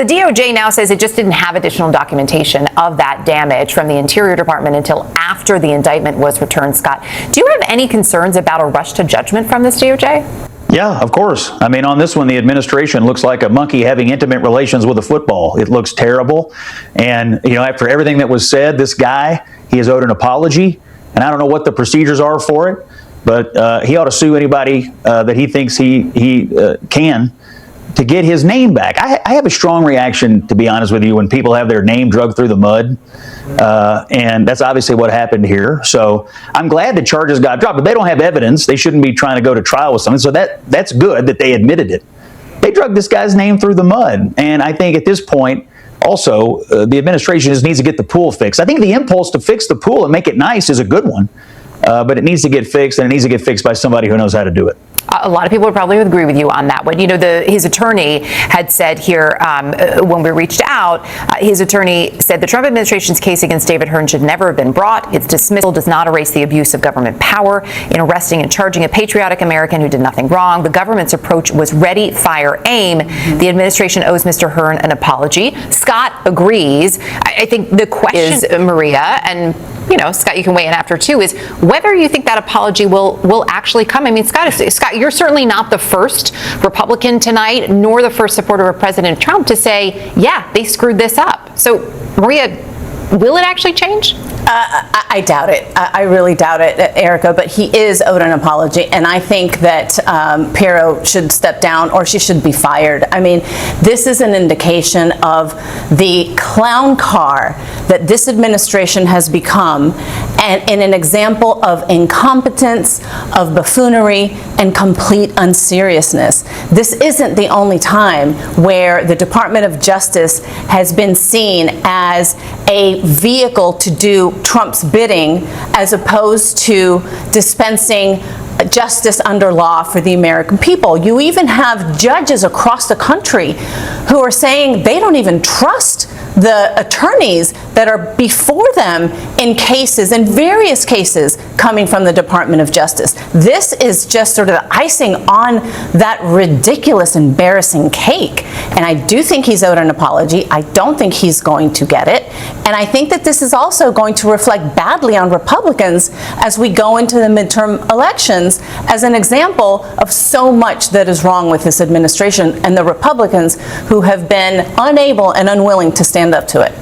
the DOJ now says it just didn't have additional documentation of that damage from the Interior Department until after the indictment was returned. Scott, do you have any concerns about a rush to judgment from this DOJ? Yeah, of course. I mean, on this one, the administration looks like a monkey having intimate relations with a football. It looks terrible. And, after everything that was said, this guy, he is owed an apology. And I don't know what the procedures are for it, but he ought to sue anybody that he thinks he can to get his name back. I have a strong reaction, to be honest with you, when people have their name dragged through the mud. And that's obviously what happened here. So I'm glad the charges got dropped, but they don't have evidence. They shouldn't be trying to go to trial with something. So that's good that they admitted it. They dragged this guy's name through the mud. And I think at this point, also, the administration just needs to get the pool fixed. I think the impulse to fix the pool and make it nice is a good one, but it needs to get fixed, and it needs to get fixed by somebody who knows how to do it. A lot of people would probably agree with you on that one. His attorney had said here when we reached out, his attorney said the Trump administration's case against David Hearn should never have been brought. Its dismissal does not erase the abuse of government power in arresting and charging a patriotic American who did nothing wrong. The government's approach was ready, fire, aim. The administration owes Mr. Hearn an apology. Scott agrees. I think the question is, Maria, and Scott, you can weigh in after too, is whether you think that apology will actually come. I mean, Scott, you're certainly not the first Republican tonight, nor the first supporter of President Trump to say, yeah, they screwed this up. So, Maria, will it actually change? I doubt it. I really doubt it, Erica, but he is owed an apology, and I think that Pirro should step down or she should be fired. I mean, this is an indication of the clown car that this administration has become, and an example of incompetence, of buffoonery, and complete unseriousness. This isn't the only time where the Department of Justice has been seen as a vehicle to do Trump's bidding as opposed to dispensing justice under law for the American people. You even have judges across the country who are saying they don't even trust the attorneys that are before them in various cases coming from the Department of Justice. This is just sort of icing on that ridiculous, embarrassing cake. And I do think he's owed an apology. I don't think he's going to get it. And I think that this is also going to reflect badly on Republicans as we go into the midterm elections as an example of so much that is wrong with this administration and the Republicans who have been unable and unwilling to stand up to it.